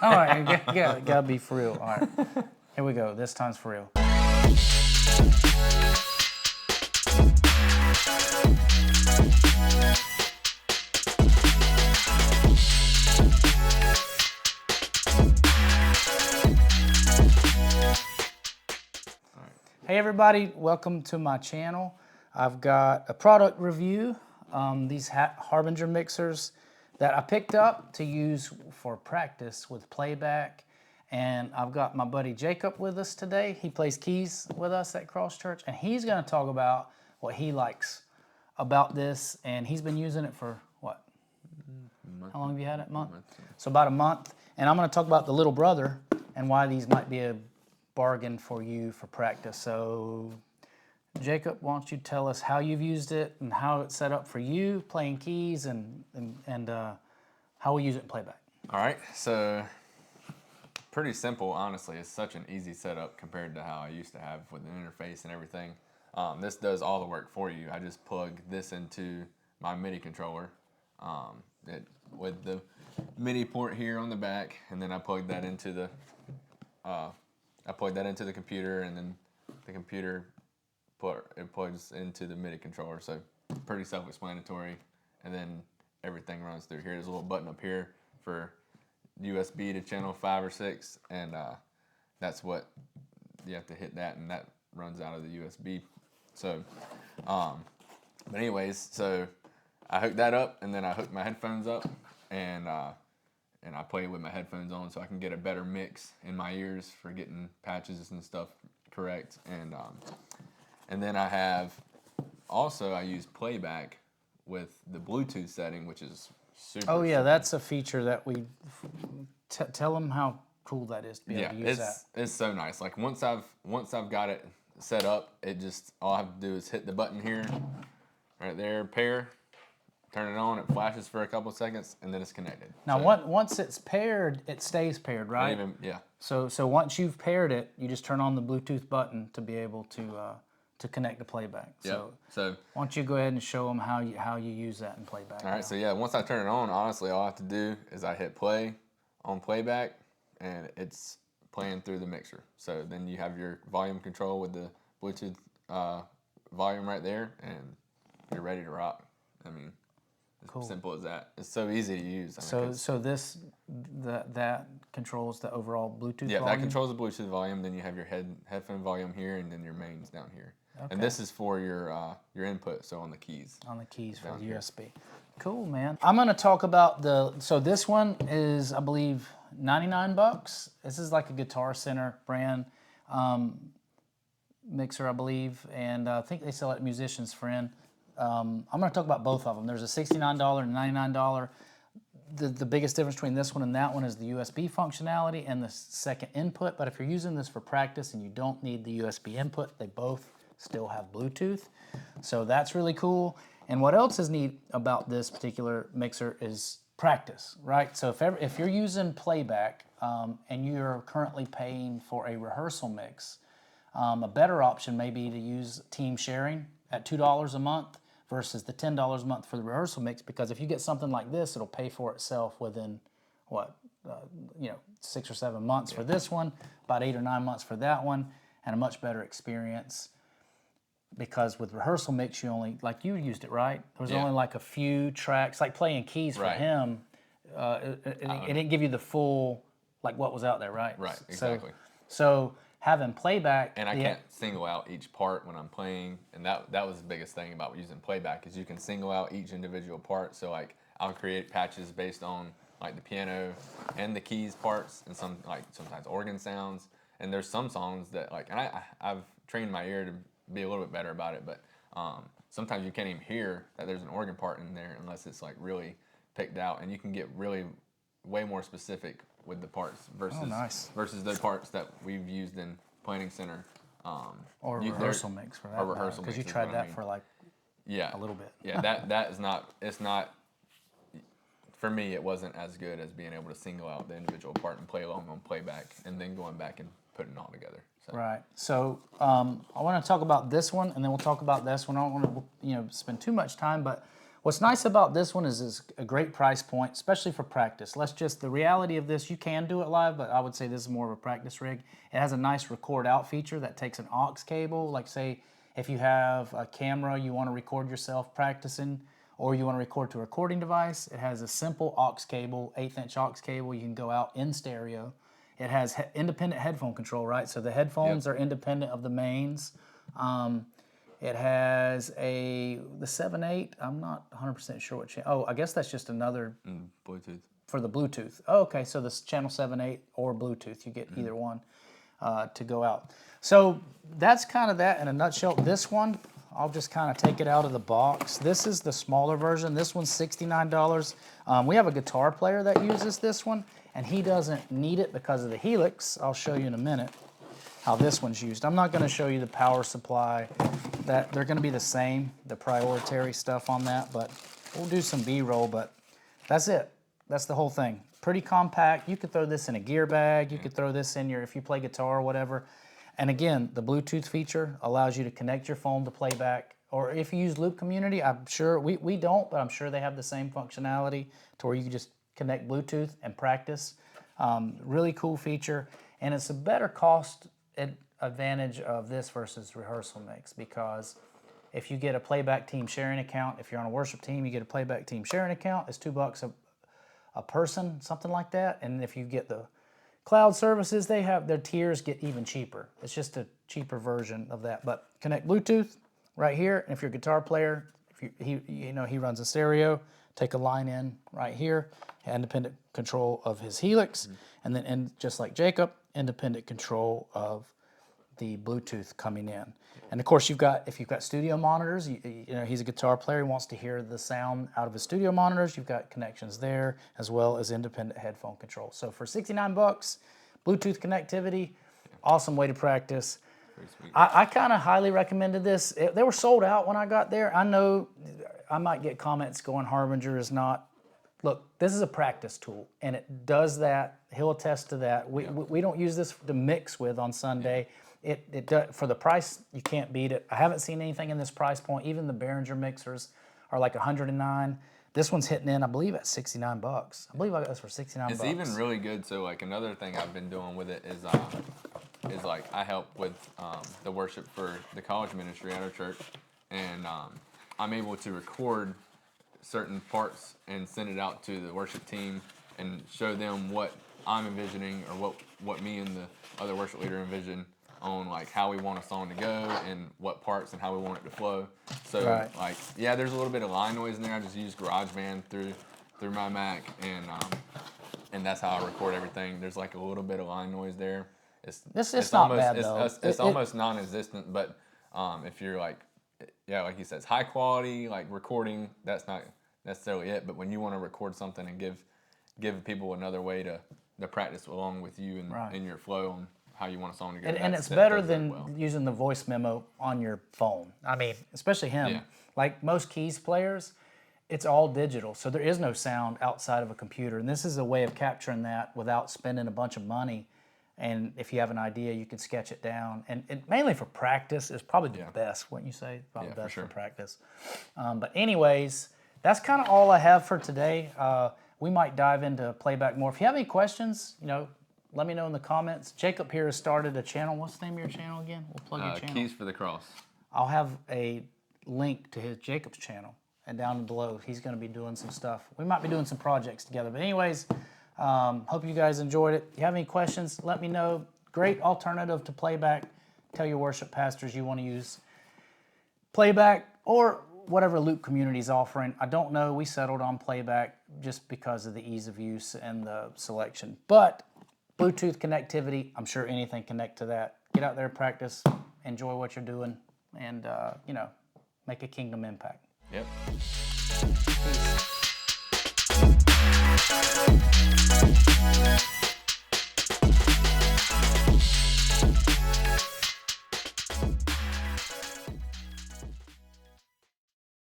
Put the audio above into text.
All right, gotta be for real. All right, here we go. This time's for real. Hey everybody, welcome to my channel. I've got a product review. These Harbinger mixers that I picked up to use for practice with playback. And I've got my buddy Jacob with us today. He plays keys with us at Cross Church, and he's gonna talk about what he likes about this. And he's been using it for what? How long have you had it? A month? So about a month. And I'm gonna talk about the little brother and why these might be a bargain for you for practice. So Jacob, why don't you tell us how you've used it and how it's set up for you playing keys and how we use it in playback. All right, so pretty simple, honestly. It's such an easy setup compared to how I used to have with an interface and everything. This does all the work for you. I just plug this into my MIDI controller with the MIDI port here on the back, and then I plug that into the computer, and then the computer plugs into the MIDI controller. So pretty self-explanatory, and then everything runs through here. There's a little button up here for USB to channel 5 or 6, and that's what you have to hit that, and that runs out of the USB. So, but anyways, so I hooked that up, and then I hooked my headphones up, and I play with my headphones on so I can get a better mix in my ears for getting patches and stuff correct. And then I use playback with the Bluetooth setting, which is super. Oh yeah, that's a feature that we tell them how cool that is to be able to use that. It's so nice. Like once I've got it set up, all I have to do is hit the button here, right there, pair. Turn it on, it flashes for a couple of seconds, and then it's connected. Now, once it's paired, it stays paired, right? Yeah. So once you've paired it, you just turn on the Bluetooth button to be able to connect to playback. So why don't you go ahead and show them how you use that in playback? All right. So yeah, once I turn it on, honestly, all I have to do is I hit play on playback, and it's playing through the mixer. So then you have your volume control with the Bluetooth volume right there, and you're ready to rock. I mean. Cool. Simple as that. It's so easy to use. That controls the overall Bluetooth volume? Yeah, that controls the Bluetooth volume. Then you have your headphone volume here, and then your mains down here. Okay. And this is for your input, so on the keys. On the keys for the USB. Cool, man. I'm going to talk about this one is, I believe, $99. This is like a Guitar Center brand mixer, I believe, and I think they sell it at Musician's Friend. I'm going to talk about both of them. There's a $69 and $99. The biggest difference between this one and that one is the USB functionality and the second input. But if you're using this for practice and you don't need the USB input, they both still have Bluetooth. So that's really cool. And what else is neat about this particular mixer is practice, right? So if you're using playback and you're currently paying for a rehearsal mix, a better option may be to use team sharing at $2 a month versus the $10 a month for the rehearsal mix, because if you get something like this, it'll pay for itself within 6 or 7 months for this one, about 8 or 9 months for that one, and a much better experience. Because with rehearsal mix, you only, like you used it, right? There was only like a few tracks, like playing keys for him. It didn't give you the full, like what was out there, right? Right, exactly. So having playback, and I can't single out each part when I'm playing, and that was the biggest thing about using playback is you can single out each individual part. So like I'll create patches based on like the piano and the keys parts, and sometimes organ sounds. And there's some songs that like, and I've trained my ear to be a little bit better about it, but sometimes you can't even hear that there's an organ part in there unless it's like really picked out, and you can get really way more specific with the parts versus the parts that we've used in Planning Center. Or rehearsal mix for that. Or rehearsal mix. Because you tried that for like a little bit. Yeah, that is not, it's not, for me, it wasn't as good as being able to single out the individual part and play along on playback and then going back and putting it all together. So. Right. So I want to talk about this one, and then we'll talk about this one. I don't want to spend too much time, but What's nice about this one is it's a great price point, especially for practice. The reality of this, you can do it live, but I would say this is more of a practice rig. It has a nice record out feature that takes an aux cable. Like say, if you have a camera, you want to record yourself practicing, or you want to record to a recording device, it has a simple aux cable, 1/8 inch aux cable. You can go out in stereo. It has independent headphone control, right? So the headphones are independent of the mains. It has the 7/8. I'm not 100% sure what channel. Oh, I guess that's just another Bluetooth. for the Bluetooth. Oh, okay, so this channel 7/8 or Bluetooth, you get either one to go out. So that's kind of that in a nutshell. This one, I'll just kind of take it out of the box. This is the smaller version. This one's $69. We have a guitar player that uses this one, and he doesn't need it because of the Helix. I'll show you in a minute how this one's used. I'm not going to show you the power supply. That they're going to be the same, the priority stuff on that, but we'll do some B-roll, but that's it. That's the whole thing. Pretty compact. You could throw this in a gear bag. You could throw this in if you play guitar or whatever. And again, the Bluetooth feature allows you to connect your phone to playback, or if you use Loop Community, I'm sure, we don't, but I'm sure they have the same functionality to where you can just connect Bluetooth and practice. Really cool feature, and it's a better cost advantage of this versus rehearsal mix, because if you get a playback team sharing account, if you're on a worship team, you get a playback team sharing account. It's $2 a person, something like that. And if you get the cloud services, they have their tiers get even cheaper. It's just a cheaper version of that. But connect Bluetooth right here. And if you're a guitar player, he runs a stereo, take a line in right here, independent control of his Helix, and then just like Jacob, independent control of the Bluetooth coming in. And of course, if you've got studio monitors, he's a guitar player, he wants to hear the sound out of his studio monitors, you've got connections there, as well as independent headphone control. So for $69, Bluetooth connectivity, awesome way to practice. I kind of highly recommended this. They were sold out when I got there. I know I might get comments going, Harbinger is not. Look, this is a practice tool, and it does that. He'll attest to that. We don't use this to mix with on Sunday. It does, for the price, you can't beat it. I haven't seen anything in this price point. Even the Behringer mixers are like $109. This one's hitting in, I believe, at $69. I believe I got this for $69. It's even really good. So like another thing I've been doing with it is like I help with the worship for the college ministry at our church, and I'm able to record certain parts and send it out to the worship team and show them what I'm envisioning, or what me and the other worship leader envision on like how we want a song to go and what parts and how we want it to flow. So like, yeah, there's a little bit of line noise in there. I just use GarageBand through my Mac, and that's how I record everything. There's like a little bit of line noise there. It's not bad though. It's almost non-existent, but if you're like, yeah, like he says, high quality like recording, that's not necessarily it. But when you want to record something and give people another way to practice along with you and in your flow on how you want a song to go. And it's better than using the voice memo on your phone. I mean, especially him. Yeah. Like most keys players, it's all digital, so there is no sound outside of a computer. And this is a way of capturing that without spending a bunch of money. And if you have an idea, you can sketch it down. And mainly for practice, it's probably the best, wouldn't you say? Probably best for practice. But anyways, that's kind of all I have for today. We might dive into playback more. If you have any questions, let me know in the comments. Jacob here has started a channel. What's the name of your channel again? We'll plug your channel. Keys for the Cross. I'll have a link to Jacob's channel, and down below he's going to be doing some stuff. We might be doing some projects together. But anyways, hope you guys enjoyed it. If you have any questions, let me know. Great alternative to playback. Tell your worship pastors you want to use playback or whatever Loop Community is offering. I don't know. We settled on playback just because of the ease of use and the selection. But Bluetooth connectivity, I'm sure anything connect to that. Get out there, practice, enjoy what you're doing, and make a kingdom impact. Yep. Peace.